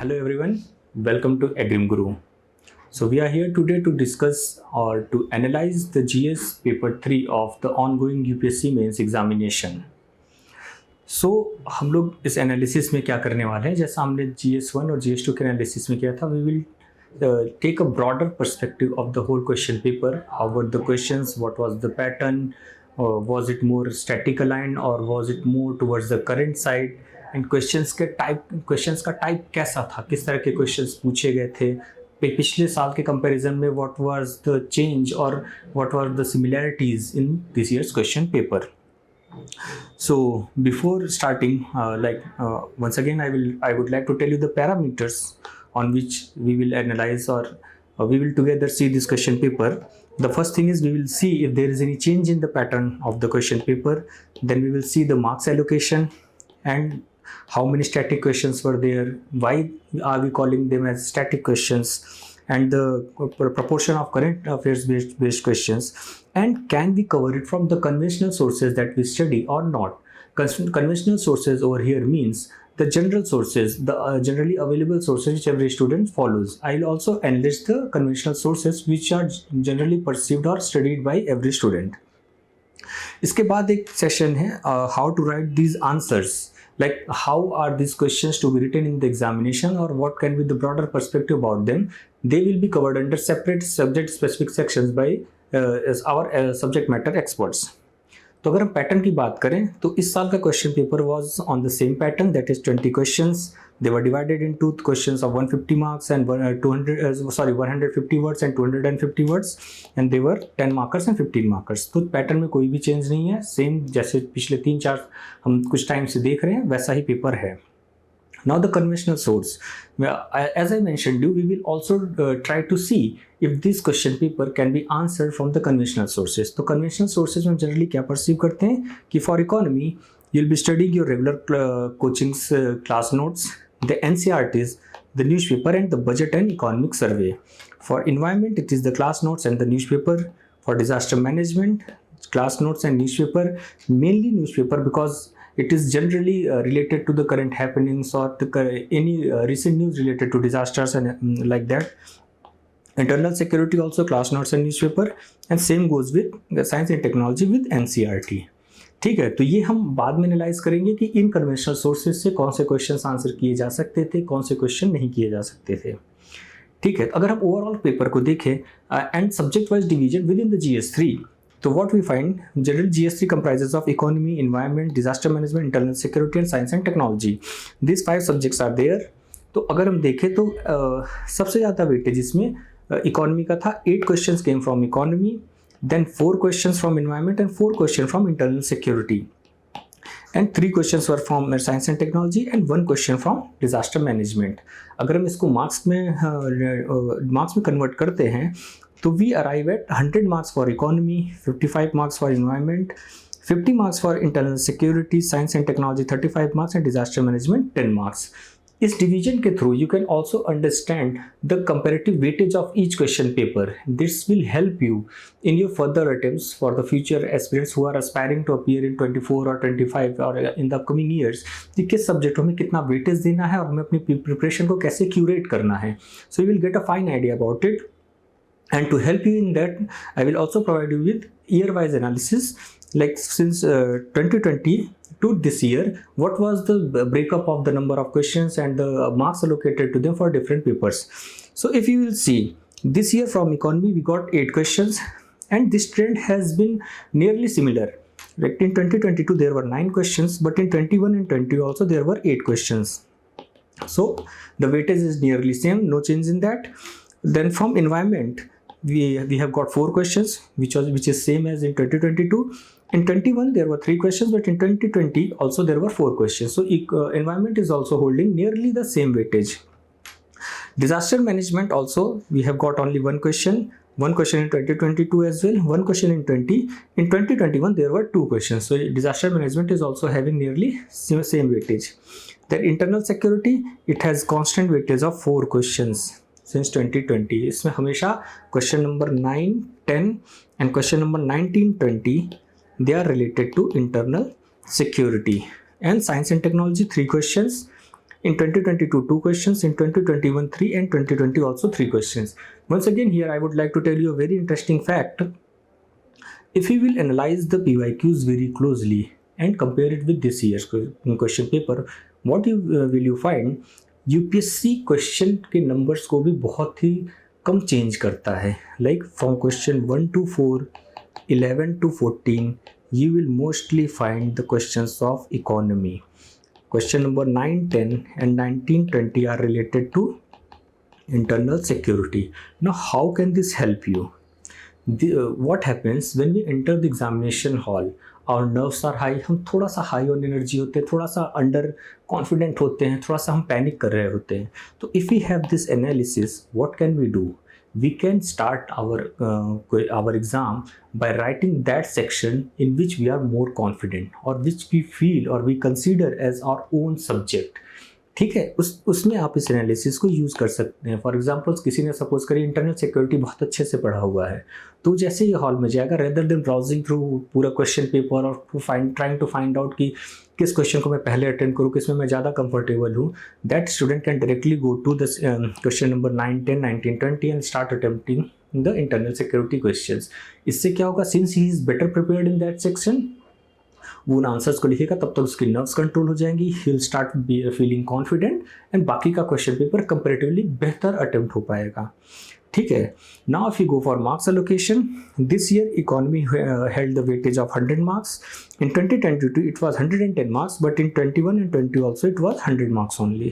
Hello everyone, welcome to Agrim Guru. So we are here today to discuss or to analyze the GS paper 3 of the ongoing UPSC mains examination. So हम लोग इस analysis में क्या करने वाले हैं, जैसा हमने GS1 और GS2 के एनालिसिस में किया था, we will take a broader perspective of the whole question paper. How were the questions, what was the pattern, was it more static aligned or was it more towards the current side, and questions का type कैसा था, किस तरह के questions पूछे गए थे पिछले साल के कंपैरिजन में, व्हाट वाज द चेंज और what were the similarities in this years question paper. So before starting, once again I would like to tell you the parameters on which we will analyze or we will together see this question paper. The first thing is we will see if there is any change in the pattern of the question paper. Then we will see the marks allocation and how many static questions were there, why are we calling them as static questions, and the proportion of current affairs based questions, and can we cover it from the conventional sources that we study or not. Conventional sources over here means the general sources, the generally available sources which every student follows. I'll also enlist the conventional sources which are generally perceived or studied by every student. इसके बाद एक session है how to write these answers, like how are these questions to be written in the examination or what can be the broader perspective about them. They will be covered under separate subject specific sections by our subject matter experts. तो अगर हम pattern की बात करें तो इस साल का question paper was on the same pattern, that is 20 questions. They were divided into questions of 150 marks and 150 words and 250 words, and they were 10 markers and 15 markers. तो पैटर्न में कोई भी चेंज नहीं है, सेम जैसे पिछले 3-4 हम कुछ टाइम से देख रहे हैं वैसा ही पेपर है. Now the conventional source, as I mentioned you, we will also try to see if this question paper can be answered from the conventional sources. तो conventional sources में generally क्या perceive करते हैं कि for economy you'll be studying your regular coaching's class notes, the NCERTs, the newspaper and the budget and economic survey. For environment it is the class notes and the newspaper. For disaster management, class notes and newspaper, mainly newspaper because it is generally related to the current happenings or any recent news related to disasters and like that. Internal security also class notes and newspaper, and same goes with the science and technology with NCERT. ठीक है, तो ये हम बाद में analyse करेंगे कि इन conventional sources से कौन से क्वेश्चन आंसर किए जा सकते थे, कौन से क्वेश्चन नहीं किए जा सकते थे. ठीक है, अगर हम ओवरऑल पेपर को देखें and subject wise division within the GS3, तो what we find general GS3 comprises of economy, environment, disaster management, internal security and science and technology. These 5 subjects are there. तो अगर हम देखें तो सबसे ज़्यादा वेटेज इसमें इकोनॉमी का था. 8 questions came from economy, then 4 questions from environment and 4 questions from internal security, and 3 questions were from science and technology and 1 question from disaster management. अगर हम इसको मार्क्स में कन्वर्ट करते हैं तो we arrive at 100 marks for economy, 55 marks for environment, 50 marks for internal security, science and technology 35 marks and disaster management 10 marks. इस division के through you can also understand the comparative weightage of each question paper. This will help you in your further attempts for the future aspirants who are aspiring to appear in 24 और 25 और in the upcoming years कि किस सब्जेक्टों में कितना weightage देना है और हमें अपनी प्रिपरेशन को कैसे क्यूरेट करना है. So you will get a fine idea about it. And to help you in that, I will also provide you with year-wise analysis, like since 2020 to this year, what was the breakup of the number of questions and the marks allocated to them for different papers. So if you will see, this year from economy we got 8 questions, and this trend has been nearly similar. Like in 2022 there were 9 questions, but in 21 and 20 also there were 8 questions. So the weightage is nearly same, no change in that. Then from environment, we have got 4 questions which is same as in 2022. In 21 there were 3 questions, but in 2020 also there were 4 questions. So environment is also holding nearly the same weightage. Disaster management also we have got only 1 question in 2022 as well, 1 question in 20. In 2021 there were 2 questions. So disaster management is also having nearly same weightage. Then internal security, it has constant weightage of 4 questions since 2020. इसमें हमेशा question number 9, 10 and question number 19, 20 they are related to internal security. And science and technology 3 questions, In 2022, 2 questions. In 2021, 3. And 2020 also 3 questions. Once again, here I would like to tell you a very interesting fact. If we will analyze the PYQs very closely and compare it with this year's question paper, what will you find? UPSC question के numbers को भी बहुत ही कम change करता है. Like from question 1 to 4, 11 to 14, you will mostly find the questions of economy. Question number 9, 10 and 19, 20 are related to internal security. Now how can this help you? What happens when we enter the examination hall? Our nerves are high. हम थोड़ा सा high on energy होते हैं, थोड़ा सा under confident होते हैं, थोड़ा सा हम पैनिक कर रहे होते हैं. तो if we have this analysis, what can we do? We can start our exam by writing that section in which we are more confident or which we feel or we consider as our own subject. ठीक है, उसमें आप इस analysis को use कर सकते हैं. For example किसी ने सपोज करिए इंटरनल सिक्योरिटी बहुत अच्छे से पढ़ा हुआ है, तो जैसे ही हॉल में जाएगा, रेदर देन ब्राउजिंग थ्रू पूरा क्वेश्चन पेपर और ट्राइंग टू फाइंड आउट कि किस क्वेश्चन को मैं पहले अटेंड करूँ, किस में मैं ज़्यादा कंफर्टेबल हूँ, that student can directly go to the question number 9, 10, 19, 20 and start attempting the internal security questions. इससे क्या होगा? Since he is better prepared in that section, वो उन आंसर्स को लिखेगा, तब तक उसकी नर्व्स कंट्रोल हो जाएंगी, he will start feeling confident and बाकी का क्वेश्चन पेपर कंपैरेटिवली बेहतर अटेम्प्ट हो पाएगा. ठीक है. Now if you go for marks allocation, this year economy held the weightage of 100 marks. In 2022 it was 110 marks, but in 21 and 20 also it was 100 marks only.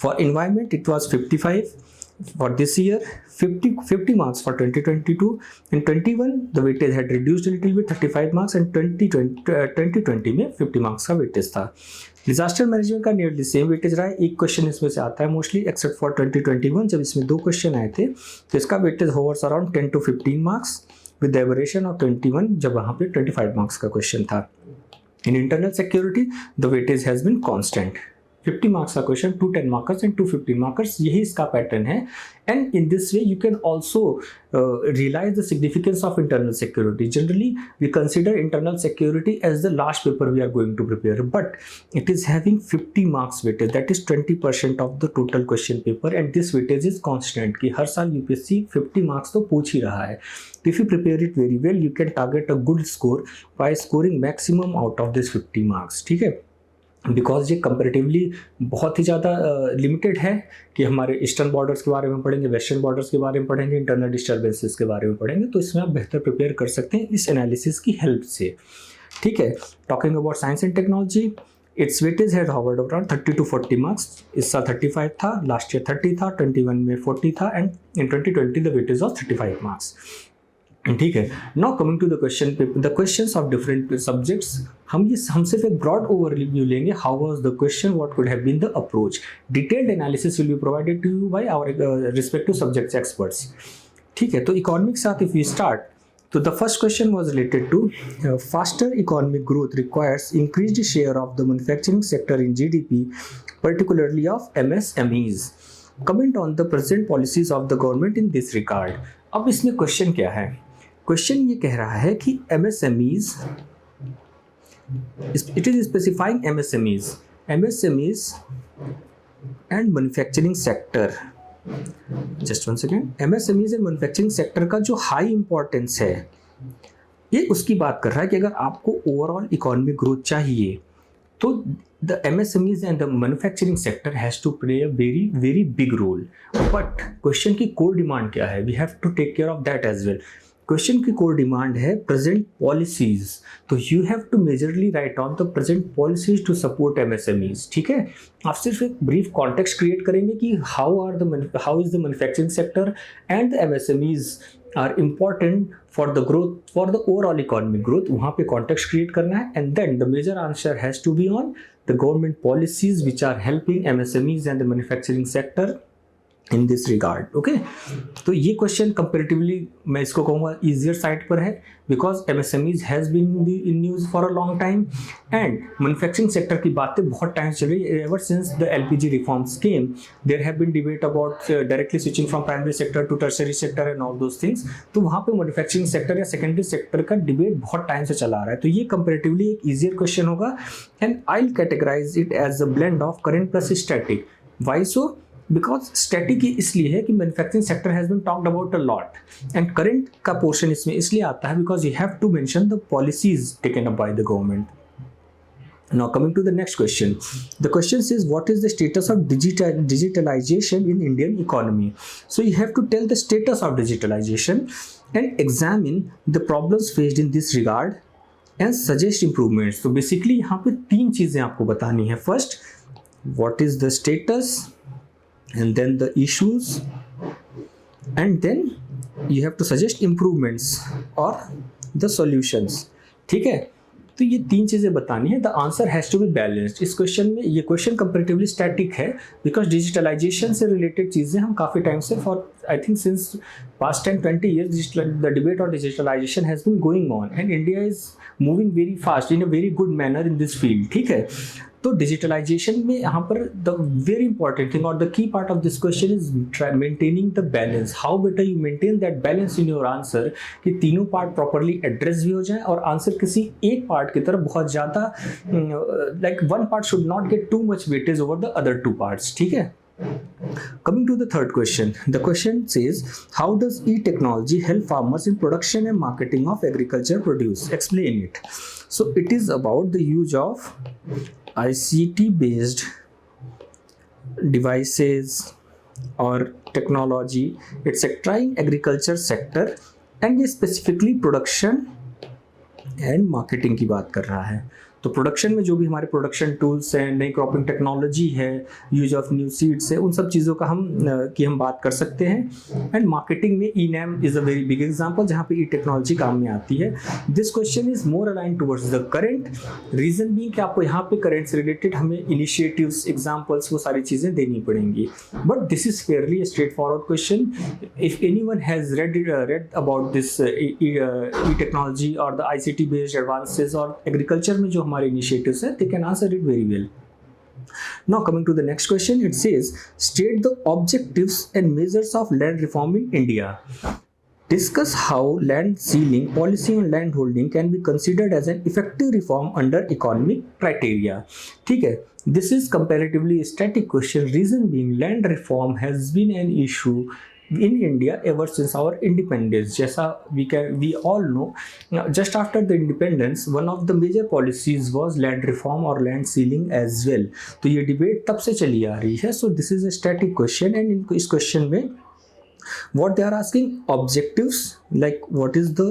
For environment it was 55. For this year, 50 marks for 2022. In 21, the weightage had reduced a little bit, 35 marks, and 2020 में 50 marks का weightage था. Disaster management का nearly same weightage रहा है. एक question इसमें से आता है मोस्टली, एक्सेप्ट फॉर 2021 जब इसमें 2 क्वेश्चन आए थे, तो इसका weightage hovers around 10 to 15 marks with the aberration of 21 जब वहाँ पे 25 मार्क्स का क्वेश्चन था. In internal security the weightage has been constant. 50 marks का क्वेश्चन, 2 10 मार्कर्स एंड 2 15 मार्कर्स, यही इसका पैटर्न है. And in this way you can also realise the significance of internal security. Generally we consider internal security as the last paper we are going to prepare, but it is having 50 marks weightage, that is 20% of the total question paper, and this weightage is constant कि हर साल UPSC 50 marks तो पूछ ही रहा है. If you prepare it very well, you can target a good score bye scoring maximum out of this 50 marks. ठीक है, because ये कंपेरेटिवली बहुत ही ज़्यादा लिमिटेड है कि हमारे ईस्टर्न बॉर्डर्स के बारे में पढ़ेंगे, वेस्टर्न बॉर्डर्स के बारे में पढ़ेंगे, इंटरनल डिस्टर्बेंसेस के बारे में पढ़ेंगे, तो इसमें आप बेहतर प्रिपेयर कर सकते हैं इस एनालिसिस की हेल्प से. ठीक है. Talking about science and technology, it's weightage had Howard around 30 to 40 marks. इस साल 35 था, लास्ट ईयर 30 था, 21 में 40 था, and in 2020 the weightage of 35 marks. ठीक है. Now coming to the question paper, the questions of different subjects, हम सिर्फ एक ब्रॉड ओवरव्यू लेंगे. How was the question, what could have been the approach. Detailed analysis will be provided to you by our respective subjects experts. ठीक है. तो economic साथ if we start, तो the first question was related to faster economic growth requires increased share of the manufacturing sector in GDP, particularly of MSMEs. Comment on the present policies of the government in this regard. अब इसमें question क्या है? Question ये कह रहा है कि MSMEs, it is specifying MSMEs and manufacturing sector. Just one second. MSMEs and manufacturing sector का जो हाई इंपॉर्टेंस है, ये उसकी बात कर रहा है कि अगर आपको ओवरऑल इकोनॉमिक ग्रोथ चाहिए, तो the MSMEs and the manufacturing sector has to play a very very big role. But question की कोर डिमांड क्या है? We have to take care of that as well. Question की core demand है present policies, तो you have to majorly write on the present policies to support MSMEs. ठीक है. आप सिर्फ एक ब्रीफ कॉन्टेक्स्ट क्रिएट करेंगे कि how is the manufacturing sector and the MSMEs are important for the growth, for the overall economic growth. वहाँ पे context create करना है, and then the major answer has to be on the government policies which are helping MSMEs and the manufacturing sector in this regard. Okay, तो ये question comparatively मैं इसको कहूँगा easier side पर है, because MSMEs has been in news for a long time and manufacturing sector की बातें बहुत टाइम से चल रही है। Ever since the LPG reforms came there have been debate about directly switching from primary sector to tertiary sector and all those things. तो वहाँ पे मैन्युफैक्चरिंग सेक्टर या सेकेंडरी सेक्टर का डिबेट बहुत टाइम से चला आ रहा है। तो ये कंपेरेटिवली एक ईजियर क्वेश्चन होगा and I will categorise it as a blend of current plus static. Why so? Because static इसलिए है कि manufacturing sector has been talked about a lot and current का पोर्शन इसमें इसलिए आता है because you have to mention the policies taken up by the government. Now coming to the next question. The question says what is the status of digitalization in Indian economy? So you have to tell the status of digitalization and examine the problems faced in this regard and suggest improvements. So basically यहाँ पे तीन चीज़ें आपको बतानी है. First, what is the status, and then the issues, and then you have to suggest improvements or the solutions. ठीक है, तो ये तीन चीज़ें बतानी है. The answer has to be balanced. इस क्वेश्चन में ये क्वेश्चन कंपेरेटिवली स्टैटिक है बिकॉज डिजिटलाइजेशन से रिलेटेड चीज़ें हम काफ़ी टाइम से for I think since past 10-20 years the debate on digitalization has been going on and India is moving very fast in a very good manner in this field. ठीक है, तो digitalization में यहाँ पर द वेरी इंपॉर्टेंट थिंग और the की part of this question is maintaining the balance. How better you maintain that balance in your answer कि तीनों पार्ट प्रॉपरली एड्रेस भी हो जाए और आंसर किसी एक पार्ट की तरफ बहुत ज़्यादा like one part should not gate too much weightage over the other two parts. ठीक है. Coming to the third question, the question says, how does e-technology help farmers in production and marketing of agriculture produce? Explain it. So it is about the use of ICT based devices or technology etc. in agriculture sector and ये specifically production and marketing की बात कर रहा है. तो production में जो भी हमारे प्रोडक्शन टूल्स हैं, नई क्रॉपिंग टेक्नोलॉजी है, यूज ऑफ न्यू सीड्स है, उन सब चीज़ों का हम बात कर सकते हैं. एंड मार्केटिंग में e NAM is a very big example जहाँ पे ई टेक्नोलॉजी काम में आती है. This question is more aligned towards the current. Reason भी कि आपको यहाँ पे करंट से रिलेटेड हमें इनिशिएटिव्स, एग्जाम्पल्स, वो सारी चीज़ें देनी पड़ेंगी. But this is fairly straight forward question. If anyone has read about this e-technology or the ICT based advances और एग्रीकल्चर में जो हमारे initiatives है, they can answer it very well. Now coming to the next question, it says state the objectives and measures of land reform in India. Discuss how land ceiling policy on land holding can be considered as an effective reform under economic criteria. ठीक है, this is comparatively a static question. Reason being land reform has been an issue in India ever since our independence. जैसा we all know, just after the independence one of the major policies was land reform or land ceiling as well. तो ये debate तब से चली आ रही है. So this is a static question and इस question में what they are asking objectives, like what is the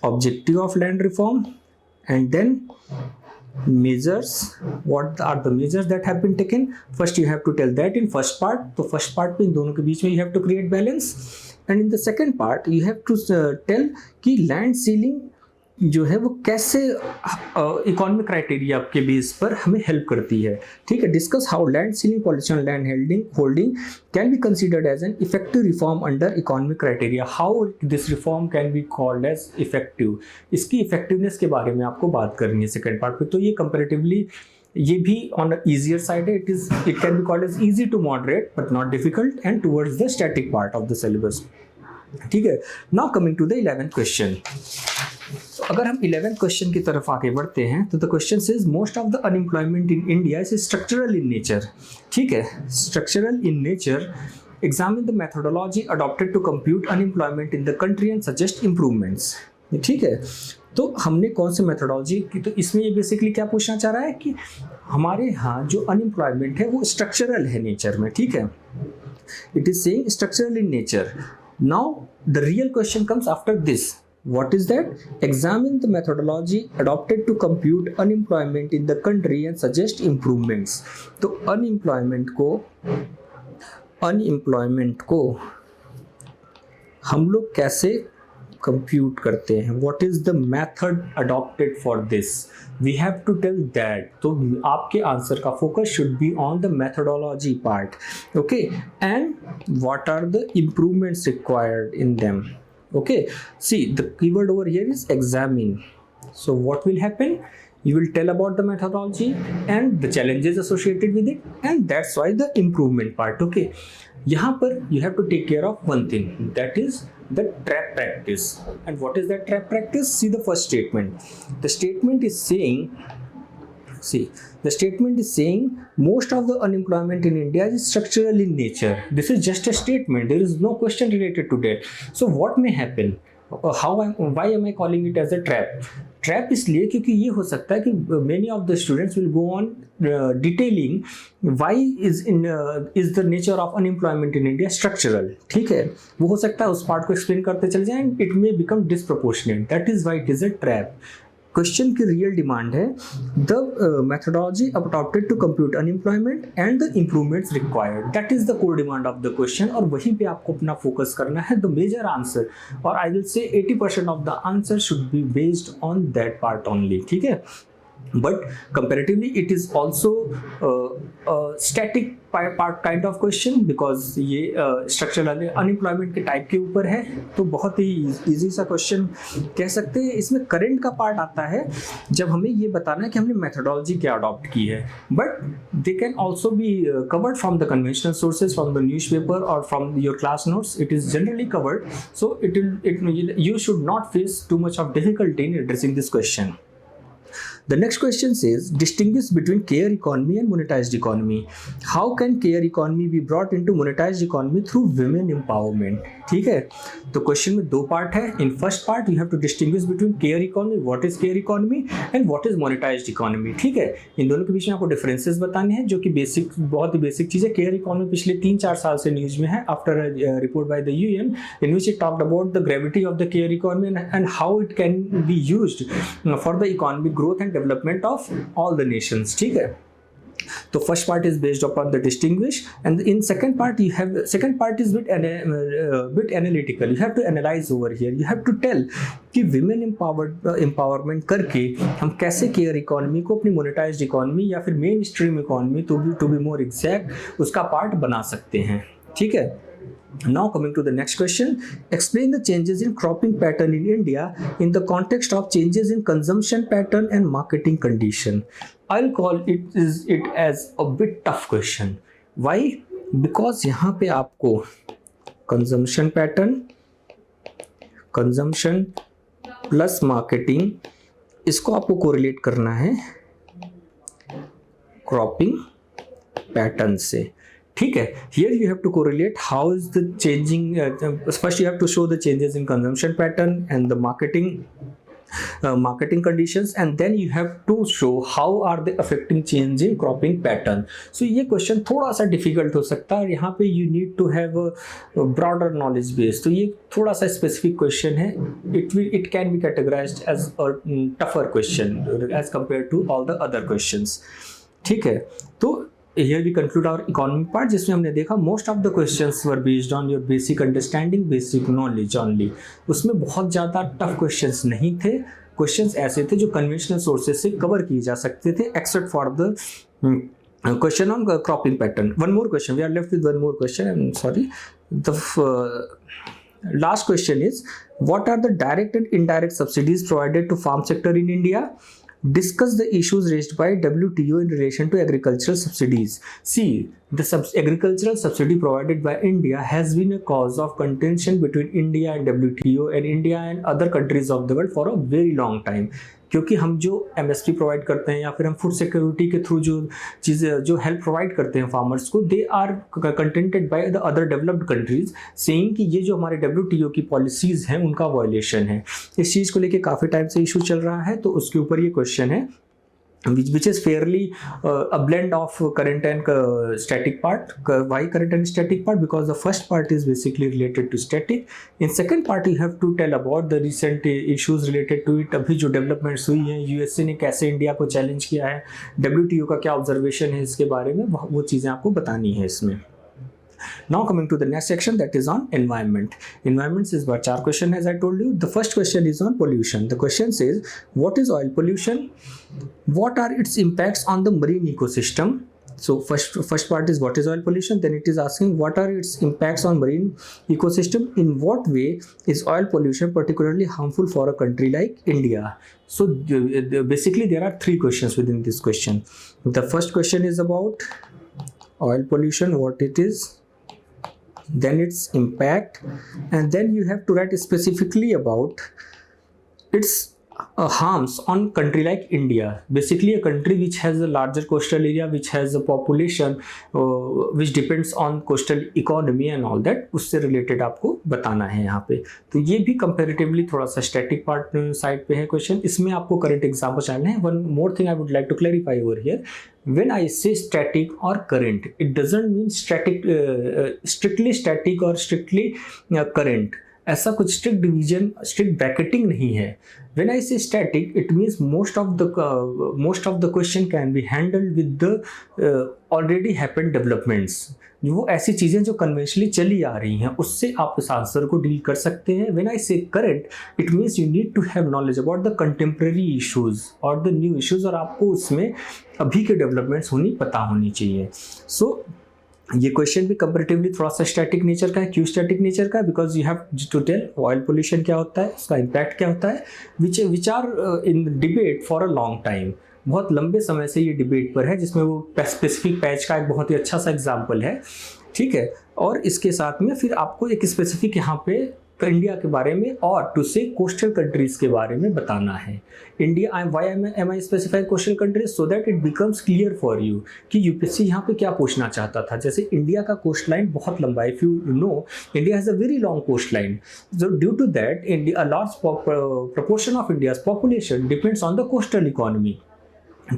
objective of land reform, and then measures, what are the measures that have been taken. First you have to tell that in first part. तो first part पे इन दोनों के बीच में you have to create balance, and in the second part you have to tell कि land ceiling जो है वो कैसे इकोनॉमिक क्राइटेरिया के बेस पर हमें हेल्प करती है. ठीक है. Discuss how land ceiling policy on land holding can be considered as an effective reform under economic criteria. How this reform can be called as effective. इसकी इफेक्टिवनेस के बारे में आपको बात करनी है सेकेंड पार्ट पे. तो ये कंपेरेटिवली ये भी ऑन ईजियर साइड है. It can be called as easy to moderate but not difficult and towards the static part of the syllabus. ठीक है. Now coming to the 11th question. तो अगर हम 11th क्वेश्चन की तरफ आगे बढ़ते हैं तो the question says most of the unemployment in India is structural in nature. ठीक है, structural in nature. Examine the methodology adopted to compute unemployment in the country and suggest improvements. ठीक है, तो हमने कौन सी मेथोडोलॉजी की, तो इसमें ये बेसिकली क्या पूछना चाह रहा है कि हमारे यहाँ जो अनएम्प्लॉयमेंट है वो स्ट्रक्चरल है नेचर में. ठीक है, it is saying structural in nature. Now the real question comes after this. What is that? Examine the methodology adopted to compute unemployment in the country and suggest improvements. तो unemployment को हम लोग कैसे compute करते हैं, what is the method adopted for this, we have to tell that. तो आपके answer का focus should be on the methodology part. Okay, and what are the improvements required in them. Okay, see the keyword over here is examine. So what will happen, you will tell about the methodology and the challenges associated with it, and that's why the improvement part. Okay, यहाँ पर you have to take care of one thing, that is the trap practice. And what is that trap practice? See the first statement. The statement is saying, most of the unemployment in India is structural in nature. This is just a statement. There is no question related to that. So what may happen? Why am I calling it as a trap? Trap इसलिए क्योंकि ये हो सकता है कि many of the students will go on detailing why is the nature of unemployment in India structural. ठीक है, वो हो सकता है उस पार्ट को एक्सप्लेन करते चले जाएं, it may become disproportionate. That is why it is a trap. Question की रियल डिमांड है the methodology adopted to compute unemployment and the improvements required. That is the core demand of the question, और वहीं पे आपको अपना focus करना है. The major answer, और I will say 80% of the answer should be based on that part only. ठीक है, but comparatively it is also a static part kind of question, because ये structural unemployment के type के ऊपर है, तो बहुत ही इजी सा क्वेश्चन कह सकते हैं. इसमें करंट का पार्ट आता है जब हमें ये बताना है कि हमने मेथोडोलॉजी क्या अडॉप्ट की है, but they can also be covered from the conventional sources, from the newspaper और from your class notes. It is generally covered, so you should not face too much of difficulty in addressing this question. The next question says, distinguish between care economy and monetized economy. How can care economy be brought into monetized economy through women empowerment? ठीक है, तो question में दो part है. In first part you have to distinguish between care economy, what is care economy and what is monetized economy. ठीक है, इन दोनों के बीच में आपको डिफरेंसेस बताने हैं, जो कि बहुत ही बेसिक चीज़ है. केयर इकोनॉमी पिछले 3-4 साल से न्यूज में है, after report by the UN in which it talked about the gravity of the care economy and how it can be used for the economic growth and development of all the nations. ठीक है, तो first part is based upon the distinguish, and in second part is bit analytical. You have to analyze over here, you have to tell कि women empowerment करके हम कैसे care economy को अपनी monetised economy या फिर mainstream economy, to be more exact, उसका part बना सकते हैं. ठीक है, now coming to the next question, explain the changes in cropping pattern in India in the context of changes in consumption pattern and marketing condition. I'll call it as a bit tough question. Why? Because यहाँ पे आपको consumption pattern, consumption plus marketing, इसको आपको correlate करना है cropping pattern से. ठीक है, here you have to correlate how is the changing, first you have to show the changes in consumption pattern and the marketing conditions, and then you have to show how are they affecting change in cropping pattern. So ये question थोड़ा सा difficult हो सकता है, और यहाँ पे you need to have a broader knowledge base. तो ये थोड़ा सा specific question है. It can be categorized as a tougher question as compared to all the other questions. ठीक है, तो here we conclude our economic part, जिसमें हमने देखा most of the questions were based on your basic understanding, basic knowledge only. उसमें बहुत ज़्यादा tough questions नहीं थे. questions ऐसे थे जो conventional sources से cover किए जा सकते थे, except for the question on cropping pattern. One more question, we are left with one more question. I'm sorry. The last question is, what are the direct and indirect subsidies provided to farm sector in India? Discuss the issues raised by WTO in relation to agricultural subsidies. See, the agricultural subsidy provided by India has been a cause of contention between India and WTO and India and other countries of the world for a very long time. क्योंकि हम जो MSP provide करते हैं या फिर हम food security के through जो चीज़ें जो हेल्प प्रोवाइड करते हैं फार्मर्स को, they are contented by the other developed countries, saying कि ये जो हमारे WTO की पॉलिसीज़ हैं उनका वायलेशन है. इस चीज़ को लेके काफ़ी टाइम से इशू चल रहा है, तो उसके ऊपर ये क्वेश्चन है which is fairly a blend of current and static part. Why current and static part? Because the first part is basically related to static. In second part you have to tell about the recent issues related to it. अभी जो developments हुई हैं, USA ने कैसे India को challenge किया है, WTO का क्या ऑब्जर्वेशन है इसके बारे में, वो चीज़ें आपको बतानी है इसमें. Now coming to the next section, that is on environment. Environments is what 4 question, as I told you. The first question is on pollution. The question says, what is oil pollution? What are its impacts on the marine ecosystem? So first part is what is oil pollution, then it is asking what are its impacts on marine ecosystem. In what way is oil pollution particularly harmful for a country like India? So basically there are 3 questions within this question. The first question is about oil pollution, what it is, then its impact, and then you have to write specifically about its harms on country like India. Basically a country which has a larger coastal area, which has a population which depends on coastal economy and all that, उससे related आपको बताना है यहाँ पे. तो ये भी comparatively थोड़ा सा static part side पे है question. इसमें आपको current example जानना है. One more thing I would like to clarify over here. When I say static or current, it doesn't mean static, strictly static or strictly current. ऐसा कुछ strict division, strict bracketing नहीं है. When I say static, it means most of the question can be handled with the already happened developments. वो ऐसी चीज़ें जो conventionally चली आ रही हैं उससे आप उस आंसर को डील कर सकते हैं. When I say current, it means you need to have knowledge about the contemporary issues or the new issues, और आपको उसमें अभी के डेवलपमेंट्स पता होनी चाहिए. So ये क्वेश्चन भी कंपैरेटिवली थोड़ा सा स्टैटिक नेचर का है. क्यों स्टैटिक नेचर का है? Because you have to tell oil pollution क्या होता है, उसका इम्पैक्ट क्या होता है, which are in debate for a long time. बहुत लंबे समय से ये डिबेट पर है, जिसमें वो स्पेसिफिक पैच का एक बहुत ही अच्छा सा एग्जाम्पल है. ठीक है, और इसके साथ में फिर आपको एक स्पेसिफिक यहाँ पे इंडिया के बारे में और टू से कोस्टल कंट्रीज के बारे में बताना है. India, why am I specify coastal countries, so that it becomes clear for you कि यूपीएससी यहाँ पे क्या पूछना चाहता था. जैसे इंडिया का कोस्ट लाइन बहुत लंबा है. If you know, India has a very long coastline. So due to that India, a large proportion of India's population depends on the coastal economy.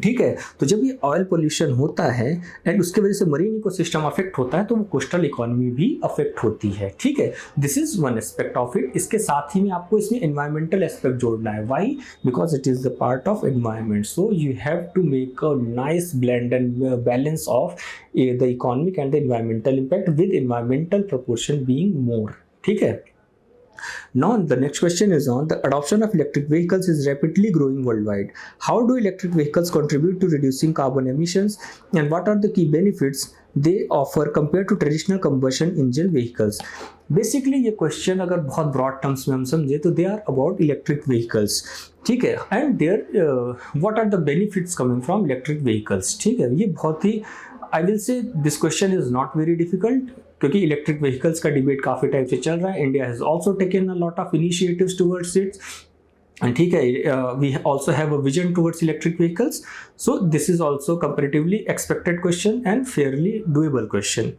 ठीक है, तो जब ये ऑयल पोल्यूशन होता है एंड उसके वजह से मरीन इकोसिस्टम अफेक्ट होता है तो वो कोस्टल इकोनॉमी भी अफेक्ट होती है. ठीक है, this is one aspect of it. इसके साथ ही में आपको इसमें एनवायरमेंटल एस्पेक्ट जोड़ना है. Why? Because it is the part of environment. So you have to make a nice blend and balance of the economic and the environmental impact with environmental proportion being more. ठीक है. Now the next question is on the adoption of electric vehicles is rapidly growing worldwide. How do electric vehicles contribute to reducing carbon emissions, and what are the key benefits they offer compared to traditional combustion engine vehicles? Basically ये question अगर बहुत broad terms में हम समझे तो they are about electric vehicles. ठीक है, and there what are the benefits coming from electric vehicles? ठीक है, ये बहुत ही, I will say this question is not very difficult क्योंकि इलेक्ट्रिक व्हीकल्स का डिबेट काफ़ी टाइम से चल रहा है. India has also taken a lot of initiatives towards it. ठीक है, we also have a vision towards electric vehicles. So this is also comparatively expected question and fairly doable question.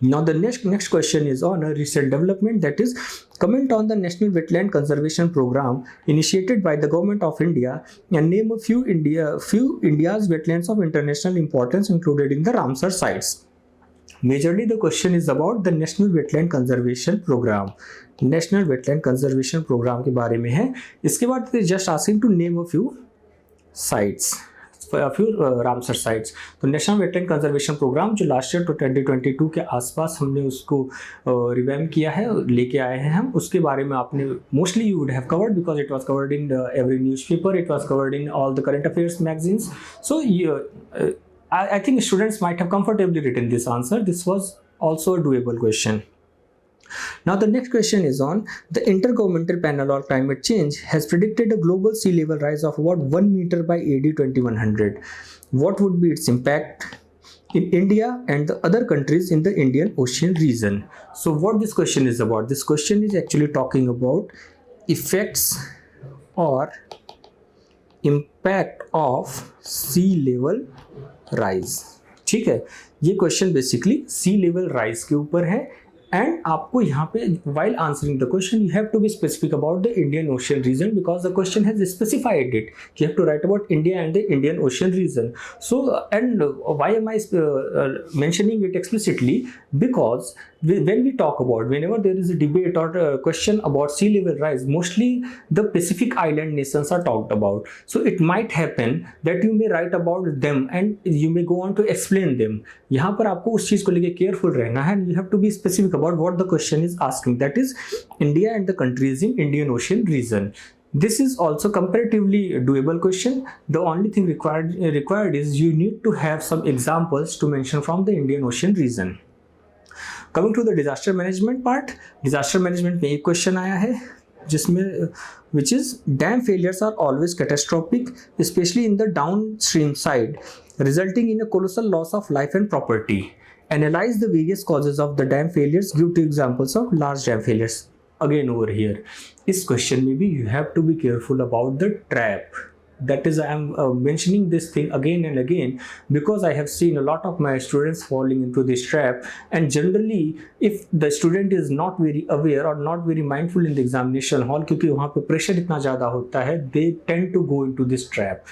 Now the next question is on a recent development, that is comment on the National Wetland Conservation Program initiated by the Government of India and name a few India's wetlands of international importance included in the Ramsar sites. Majorly the question is about the National Wetland Conservation Program. National Wetland Conservation Program के बारे में है. इसके बाद just asking to name a few sites, a few Ramsar sites. तो national wetland conservation programme जो last year 2022 के आसपास हमने उसको रिवैम्प किया है, लेके आए हैं हम, उसके बारे में आपने mostly you would have covered because it was covered in every newspaper, it was covered in all the current affairs magazines. So I think students might have comfortably written this answer. This was also a doable question. Now the next question is on the Intergovernmental Panel on Climate Change has predicted a global sea level rise of about 1 meter by AD 2100. What would be its impact in India and the other countries in the Indian Ocean region? So what this question is about? This question is actually talking about effects or impact of sea level rise. ठीक है, ये question basically सी level rise के ऊपर है and आपको यहाँ पे while answering the question you have to be specific about the Indian Ocean region because the question has specified it. You have to write about India and the Indian Ocean region. So and why am I mentioning it explicitly? Because when we talk about, whenever there is a debate or a question about sea level rise, mostly the Pacific island nations are talked about. So it might happen that you may write about them and you may go on to explain them. यहाँ पर आपको उस चीज को लेके careful रहना है, and you have to be specific about what the question is asking, that is India and the countries in Indian Ocean region. This is also comparatively doable question. The only thing required is you need to have some examples to mention from the Indian Ocean region. Coming to the disaster management part, disaster management में एक question आया है जिसमें which is dam failures are always catastrophic, especially in the downstream side, resulting in a colossal loss of life and property. Analyze the various causes of the dam failures. Give two examples of large dam failures. Again over here, इस question में भी you have to be careful about the trap. That is, I am mentioning this thing again and again because I have seen a lot of my students falling into this trap, and generally if the student is not very aware or not very mindful in the examination hall, क्योंकि वहाँ पे pressure इतना ज़्यादा होता है, they tend to go into this trap.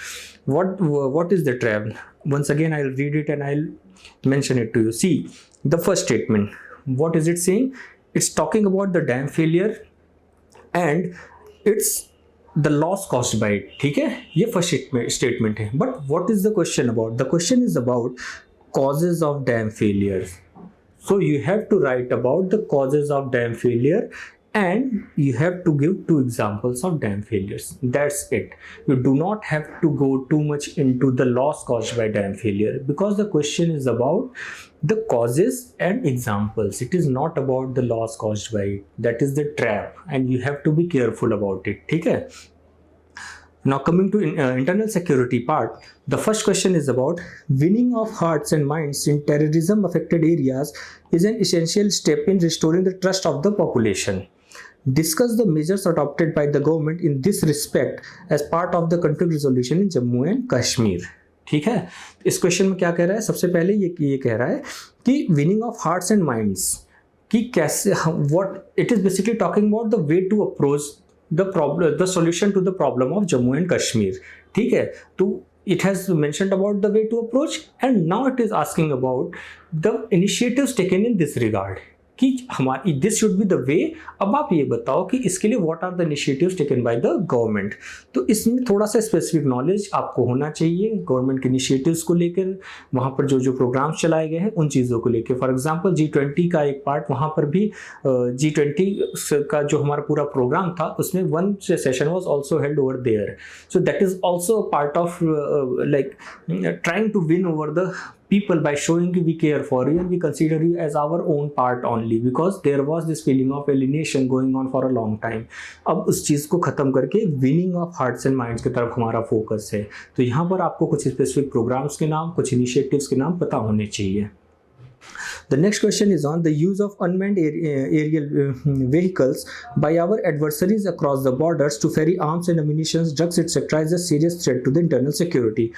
What is the trap? Once again I'll read it and I'll mention it to you. See the first statement. What is it saying? It's talking about the dam failure and it's the loss caused by it. ठीक है, ये first statement है. But what is the question about? The question is about causes of dam failure. So you have to write about the causes of dam failure and you have to give two examples of dam failures. That's it. You do not have to go too much into the loss caused by dam failure because the question is about the causes and examples. It is not about the loss caused by it. That is the trap and you have to be careful about it. ठीक है. Now coming to internal security part, the first question is about winning of hearts and minds in terrorism affected areas is an essential step in restoring the trust of the population. Discuss the measures adopted by the government in this respect as part of the conflict resolution in Jammu and Kashmir. ठीक है, इस question में क्या कह रहा है? सबसे पहले ये कह रहा है कि winning of hearts and minds कि कैसे, what it is basically talking about the way to approach the solution to the problem of Jammu and Kashmir. ठीक है, तो it has mentioned about the way to approach and now it is asking about the initiatives taken in this regard कि हमारी this should be the way. अब आप ये बताओ कि इसके लिए what are the initiatives taken by the government. तो इसमें थोड़ा सा स्पेसिफिक नॉलेज आपको होना चाहिए गवर्नमेंट के इनिशिएटिव्स को लेकर, वहाँ पर जो जो प्रोग्राम्स चलाए गए हैं उन चीज़ों को लेकर. फॉर एग्जांपल G20 का एक पार्ट, वहाँ पर भी G20 का जो हमारा पूरा प्रोग्राम था उसमें one session was also held over there. So that is also part of like trying to win over the people by showing we care for you and we consider you as our own part only, because there was this feeling of alienation going on for a long time. अब उस चीज़ को ख़त्म करके winning of hearts and minds की तरफ हमारा focus है. तो यहाँ पर आपको कुछ स्पेसिफिक प्रोग्राम्स के नाम, कुछ इनिशिएटिव्स के नाम पता होने चाहिए. The next question is on the use of unmanned aerial vehicles by our adversaries across the borders to ferry arms and ammunition, drugs, etc. is a serious threat to the internal security.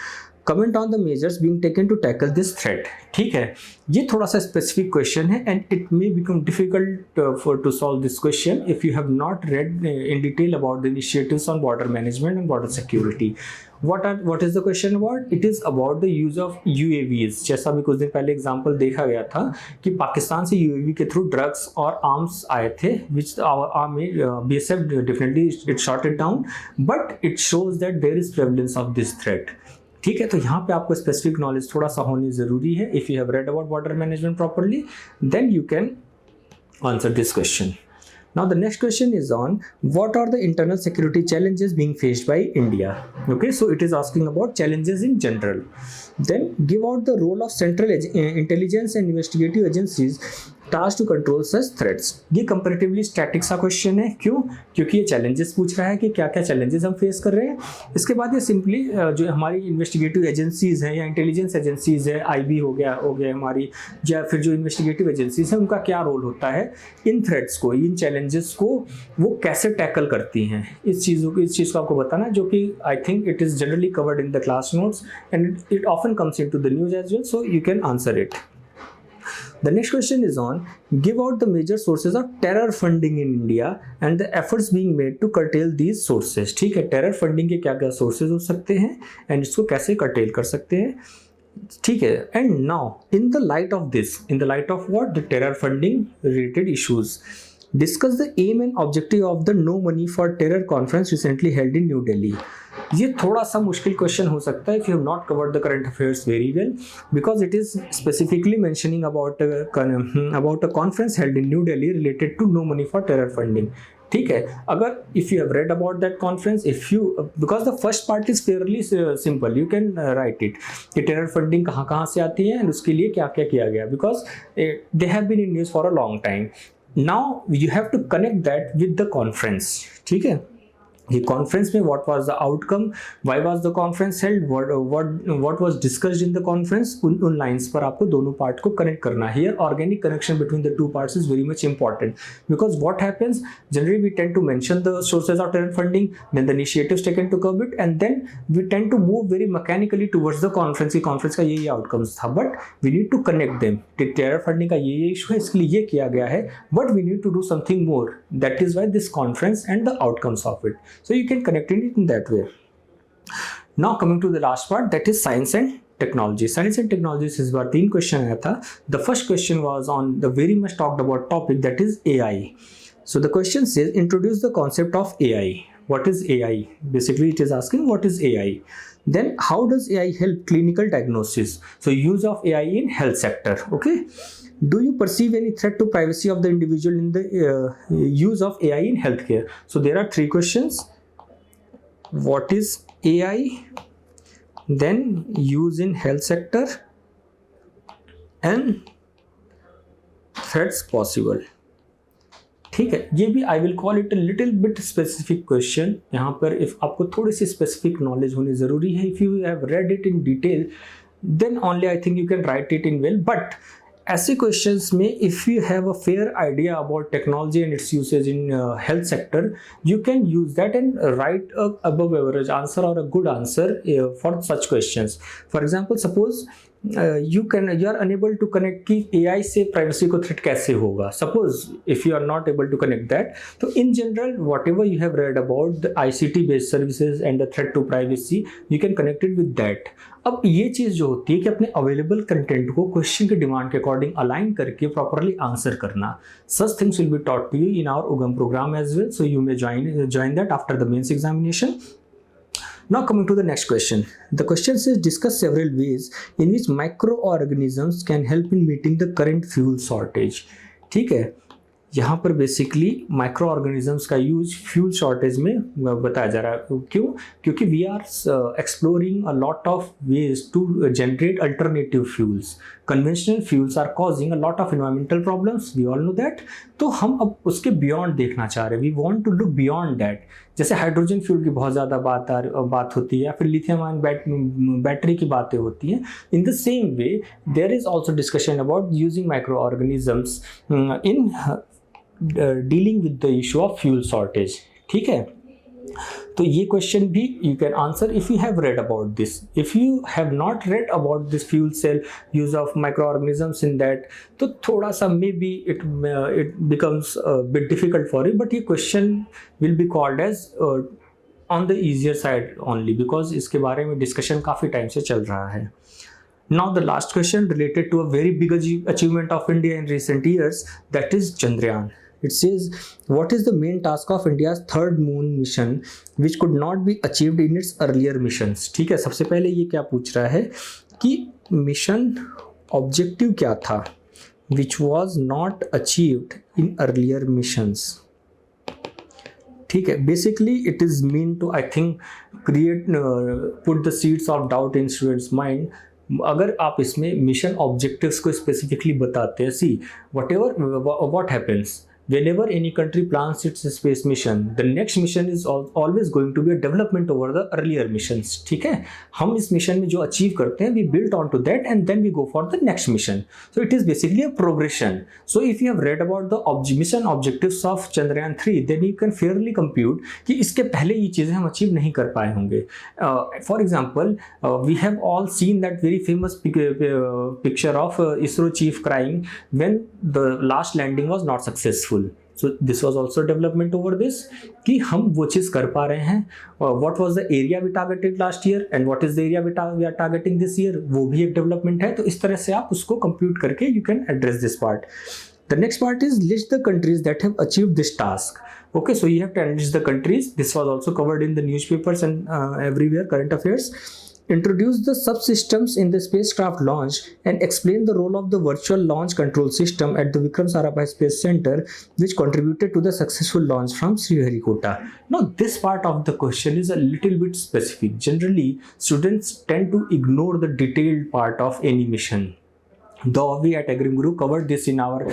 Comment on the measures being taken to tackle this threat. ठीक है, ये थोड़ा सा specific question है and it may become difficult to solve this question if you have not read in detail about the initiatives on border management and border security. What is the question about? It is about the use of UAVs. जैसा भी कुछ दिन पहले example देखा गया था कि पाकिस्तान से UAV के थ्रू ड्रग्स और आर्म्स आए थे, which our army BSF definitely it shot it down, but it shows that there is prevalence of this threat. ठीक है, तो यहाँ पे आपको स्पेसिफिक नॉलेज थोड़ा सा होनी ज़रूरी है. If you have read about border management properly then you can answer this question. Now the next question is on what are the internal security challenges being faced by India. Okay, so it is asking about challenges in general. Then give out the role of central intelligence and investigative agencies tasked to control such threats. ये comparatively static सा question है. क्यों? क्योंकि ये challenges पूछ रहा है कि क्या क्या challenges हम फेस कर रहे हैं. इसके बाद ये simply जो हमारी investigative agencies हैं या intelligence agencies है, IB हो गया हमारी, या फिर जो investigative agencies हैं उनका क्या रोल होता है इन threats को, इन challenges को वो कैसे टैकल करती हैं. इस चीज़ को आपको बताना, जो कि I think it is generally covered in the class notes and it often comes into the news as well, so you can answer it. The next question is on give out the major sources of terror funding in India and the efforts being made to curtail these sources. ठीक है, terror funding के क्या क्या sources हो सकते हैं and इसको कैसे curtail कर सकते हैं. ठीक है, and now in the light of this, in the light of what, the terror funding related issues, discuss the aim and objective of the no money for terror conference recently held in New Delhi. ये थोड़ा सा मुश्किल question हो सकता है if you have not covered the current affairs very well, because it is specifically mentioning about a conference held in New Delhi related to know money for terror funding. ठीक है, अगर if you have read about that conference, if you, because the first part is fairly simple, you can write it कि terror funding कहाँ कहाँ से आती है and उसके लिए क्या क्या किया गया, because they have been in news for a long time. Now you have to connect that with the conference. ठीक है, ये कॉन्फ्रेंस में what was the outcome, why was the conference held, what was discussed in the conference, उन lines पर आपको दोनों part को connect करना है. Here organic connection between the two parts is very much important, because what happens generally we tend to mention the sources of terror funding, then the initiatives taken to curb it, and then we tend to move very mechanically towards the conference. की conference का ये outcomes था, but we need to connect them. Terror funding का ये issue है, इसके लिए ये किया गया है, but we need to do something more. That is why this conference and the outcomes of it. So you can connect it in that way. Now coming to the last part, that is science and technology. Science and technology से इस बार 3 question आया था. The first question was on the very much talked about topic, that is AI. So the question says introduce the concept of AI. What is AI? Basically it is asking what is AI. Then how does AI help clinical diagnosis? So use of AI in health sector. Okay. Do you perceive any threat to privacy of the individual in the use of AI in healthcare? So there are 3 questions. What is AI, then use in health sector and threats possible. ठीक है, ये भी I will call it a little bit specific question. यहाँ पर if आपको थोड़ी सी specific knowledge होनी ज़रूरी है. If you have read it in detail then only I think you can write it in well. But ऐसे क्वेश्चंस में if you have a fair idea about technology and its usage in health sector, you can use that and write a above average answer और a good answer for such questions. For example suppose you are unable to connect कि AI से privacy को threat कैसे होगा. Suppose if you are not able to connect that, तो in general whatever you have read about the ICT based services and the threat to privacy, you can connect it with that. अब ये चीज़ जो होती है कि अपने available content को क्वेश्चन के डिमांड के अकॉर्डिंग अलाइन करके प्रॉपरली आंसर करना. Such things will be taught to you in our Ugam program as well, so you may join that after the mains examination. Now coming to the next question. The question says discuss several ways in which microorganisms can help in meeting the current fuel shortage. ठीक है, यहाँ पर basically microorganisms का use fuel shortage में बताया जा रहा है. क्यों? क्योंकि we are exploring a lot of ways to generate alternative fuels. Conventional fuels are causing a lot of environmental problems, we all know that. तो हम अब उसके बियॉन्ड देखना चाह रहे हैं. We want to look beyond that. जैसे hydrogen fuel की बहुत ज़्यादा बात होती है, या फिर लिथियम आयन बैटरी की बातें होती हैं. In the same way there is also discussion about using microorganisms in dealing with the issue of fuel shortage. ठीक है, तो ये क्वेश्चन भी you can answer if you have read about this. If you have not read about this fuel cell use of microorganisms in that, तो थोड़ा सा maybe it becomes bit difficult for you. But ये question will B called as on the easier side only, because इसके बारे में discussion काफ़ी time से चल रहा है. Now the last question related to a very big achievement of India in recent years, that is Chandrayaan. It says, what is the main task of India's third moon mission which could not be achieved in its earlier missions? ठीक है, सबसे पहले ये क्या पूछ रहा है कि मिशन ऑब्जेक्टिव क्या था which was not achieved in earlier missions. ठीक है, basically it is mean to I think create put the seeds of doubt in students mind. अगर आप इसमें मिशन ऑब्जेक्टिव्स को स्पेसिफिकली बताते हैं, see what happens whenever any country plans its space mission, the next mission is always going to be a development over the earlier missions. ठीक है, हम इस मिशन में जो अचीव करते हैं, we build on to that and then we go for the next mission. So it is basically a progression. So if you have read about the mission objectives of Chandrayaan 3, then you can fairly compute कि इसके पहले ये चीज़ें हम achieve नहीं कर पाए होंगे. For example, we have all seen that very famous picture of ISRO chief crying when the last landing was not successful. So this was also development over this कि हम वो चीज़ कर पा रहे हैं. What was the area we targeted last year and what is the area we are targeting this year, वो भी एक development है. तो इस तरह से आप उसको compute करके you can address this part. The next part is list the countries that have achieved this task. Okay, so you have to list the countries. This was also covered in the newspapers and everywhere, current affairs. Introduce the subsystems in the spacecraft launch and explain the role of the virtual launch control system at the Vikram Sarabhai Space Center, which contributed to the successful launch from Sriharikota. Now, this part of the question is a little bit specific. Generally, students tend to ignore the detailed part of any mission. Though we at AgriGuru covered this in our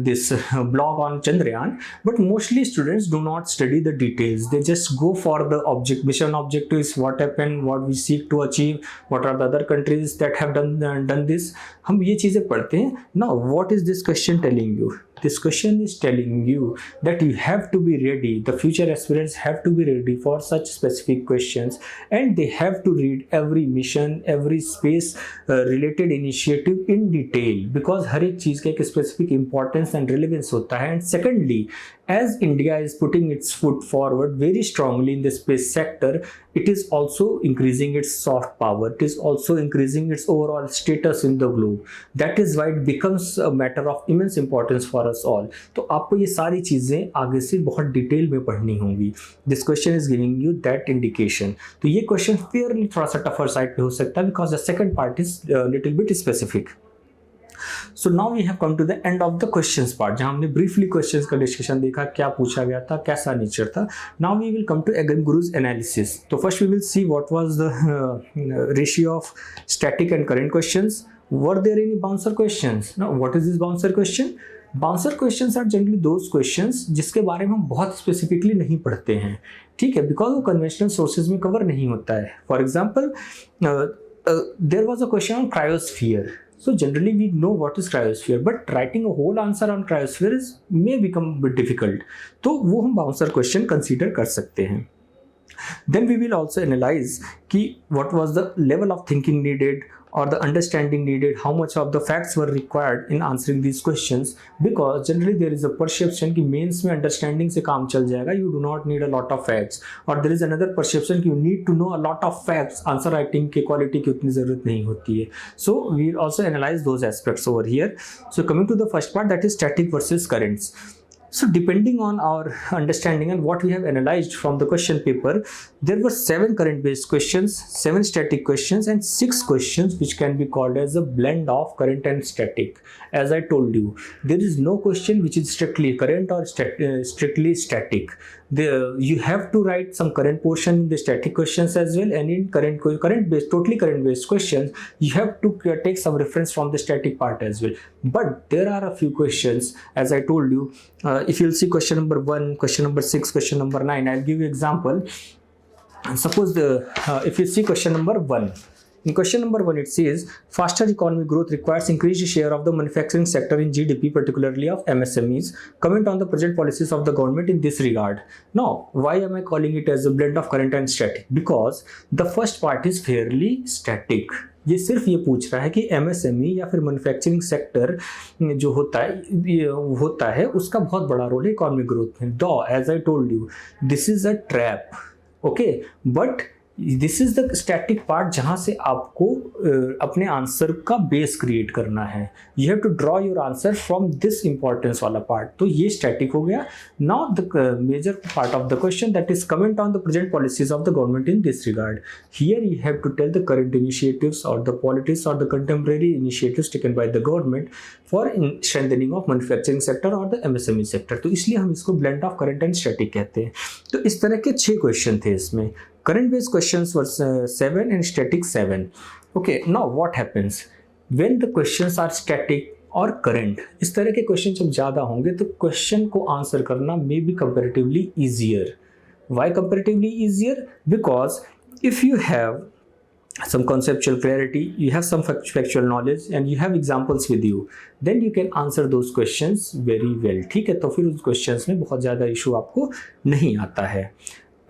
this blog on Chandrayaan, but mostly students do not study the details. They just go for the mission objectives, what happened, what we seek to achieve, what are the other countries that have done this. हम ये चीज़ें पढ़ते हैं. Now, what is this question telling you? This question is telling you that you have to be ready. The future aspirants have to be ready for such specific questions, and they have to read every mission, every space related initiative in detail, because हर एक चीज़ का एक specific importance and relevance होता है. And secondly, as India is putting its foot forward very strongly in the space sector, it is also increasing its soft power. It is also increasing its overall status in the globe. That is why it becomes a matter of immense importance for us all. तो आपको ये सारी चीज़ें आगे से बहुत detail में पढ़नी होंगी. This question is giving you that indication. तो ये question fairly थोड़ा सा tougher side पे हो सकता है, because the second part is little bit specific. So now we have come to the end of the questions part, जहाँ हमने briefly questions का discussion देखा, क्या पूछा गया था, कैसा nature था. Now we will come to AgriGuru's analysis. So first we will see what was the ratio of static and current questions. Were there any bouncer questions? Now, what is this bouncer question? Bouncer questions are generally those questions जिसके बारे में हम बहुत specifically नहीं पढ़ते हैं, ठीक है, because वो conventional sources में cover नहीं होता है. For example, there was a question on cryosphere. So generally we know what is cryosphere, but writing a whole answer on cryosphere may become a bit difficult. तो वो हम bouncer question consider कर सकते हैं. Then we will also analyze कि what was the level of thinking needed or the understanding needed, how much of the facts were required in answering these questions, because generally there is a perception कि mains में understanding से काम चल जाएगा, you do not need a lot of facts, और there is another perception कि you need to know a lot of facts, answer writing के quality की उतनी ज़रूरत नहीं होती है. So we will also analyze those aspects over here. So coming to the first part, that is static versus currents. So depending on our understanding and what we have analyzed from the question paper, there were 7 current based questions, 7 static questions, and 6 questions which can be called as a blend of current and static. As I told you, there is no question which is strictly current or strictly static. You have to write some current portion in the static questions as well, and in totally current based questions, you have to take some reference from the static part as well. But there are a few questions, as I told you. If you'll see question number 1, question number 6, question number 9, I'll give you example. Suppose if you see question number 1. In question number 1, it says, faster economic growth requires increased share of the manufacturing sector in GDP, particularly of MSMEs. Comment on the present policies of the government in this regard. Now, why am I calling it as a blend of current and static? Because the first part is fairly static. ये सिर्फ ये पूछ रहा है कि MSME या फिर manufacturing sector जो होता है उसका बहुत बड़ा रोल है इकोनॉमिक ग्रोथ में. Though as I told you, this is a trap. Okay, but this is the static part जहाँ से आपको अपने आंसर का बेस क्रिएट करना है. You have to draw your answer from this importance वाला पार्ट. तो ये स्टैटिक हो गया. Now the major part of the question, that is comment on the present policies of the government in this regard. Here you have to tell the current initiatives और the politics और the contemporary initiatives taken by the government for strengthening of manufacturing sector और the MSME sector. तो इसलिए हम इसको blend of current and static कहते हैं. तो इस तरह के 6 क्वेश्चन थे इसमें. Current based questions were 7 and static 7. Okay, now what happens when the questions are static? और करंट, इस तरह के क्वेश्चन जब ज़्यादा होंगे तो क्वेश्चन को आंसर करना may be comparatively easier. Why comparatively easier? Because if you have some conceptual clarity, you have some factual knowledge and you have examples with you, then you can answer those questions very well. ठीक है, तो फिर उस questions में बहुत ज़्यादा issue आपको नहीं आता है.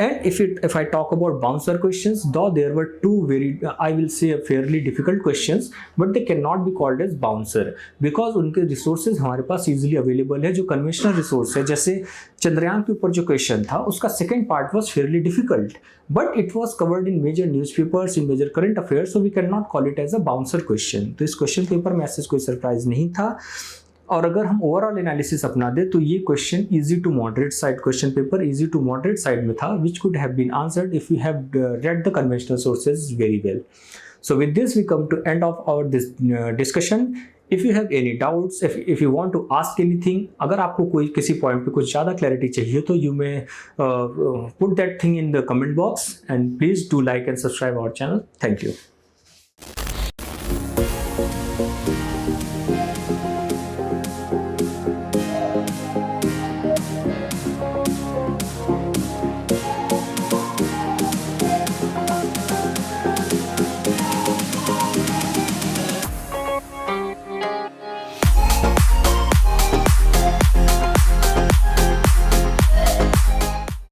And if I talk about bouncer questions, though there were two very, I will say, fairly difficult questions, but they cannot be called as bouncer because उनके resources हमारे पास easily available है. जो conventional resource है, जैसे चंद्रयान के ऊपर जो question था, उसका second part was fairly difficult, but it was covered in major newspapers, in major current affairs, so we cannot call it as a bouncer question. तो इस question paper में ऐसे कोई surprise नहीं था. और अगर हम ओवरऑल एनालिसिस अपना दे तो ये question easy to moderate side question paper easy to moderate side में था, which could have been answered if you have read the conventional sources very well. So with this we come to end of our this discussion. If you have any doubts, if you want to ask anything, अगर आपको कोई किसी point पे कुछ ज़्यादा clarity चाहिए तो you may put that thing in the comment box and please do like and subscribe our channel. Thank you.